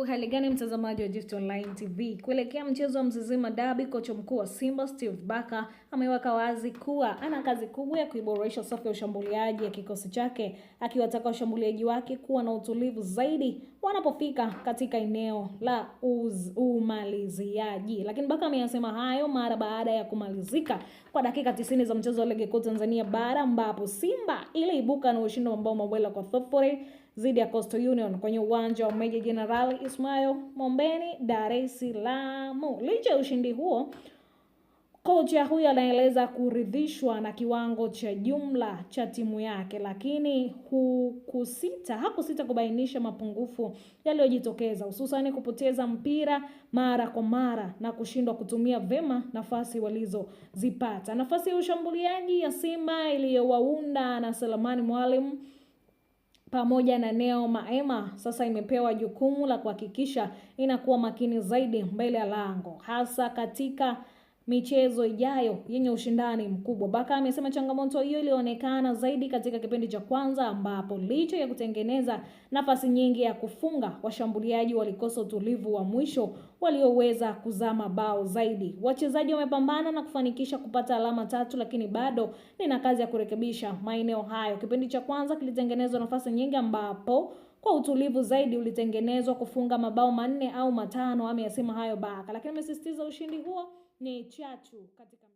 Hali gani mtazamaji wa Gift Online TV? Kuelekea mchezo wa Mzizima Derby, kocha mkuu wa Simba Steve Barker ameweka wazi kuwa ana kazi kubwa ya kuiboresha safu ya ushambuliaji ya kikosi chake, akiwataka washambuliaji wake kuwa na utulivu zaidi wanapofika katika eneo la umaliziaji. Lakini Barker ameyasema hayo mara baada ya kumalizika kwa dakika 90 za mchezo wa Ligi Kuu Tanzania Bara, ambapo Simba iliibuka na ushindi wa mabao mawili kwa sifuri dhidi ya Coastal Union kwenye uwanja wa Meja Jenerali Ismail Mombeni, Dar es Salaam. Licha ya ushindi huo, kocha huyo anaeleza kuridhishwa na kiwango cha jumla cha timu yake, lakini hakusita kubainisha mapungufu yaliyojitokeza, hususan kupoteza mpira mara kwa mara na kushindwa kutumia vema nafasi walizozipata. Nafasi ya ushambuliaji ya Simba iliyowaunda na Selemani Mwalimu pamoja na Neo Maema sasa imepewa jukumu la kuhakikisha inakuwa makini zaidi mbele ya lango, hasa katika michezo ijayo yenye ushindani mkubwa. Barker amesema changamoto hiyo ilionekana zaidi katika kipindi cha kwanza, ambapo licha ya kutengeneza nafasi nyingi ya kufunga, washambuliaji walikosa utulivu wa mwisho walioweza kuzaa mabao zaidi. Wachezaji wamepambana na kufanikisha kupata alama 3, lakini bado nina kazi ya kurekebisha maeneo hayo. Kipindi cha kwanza kilitengenezwa nafasi nyingi, ambapo kwa utulivu zaidi ulitengenezwa kufunga mabao 4 au 5. Ameyasema hayo Barker, lakini amesisitiza ushindi huo ni chachu katika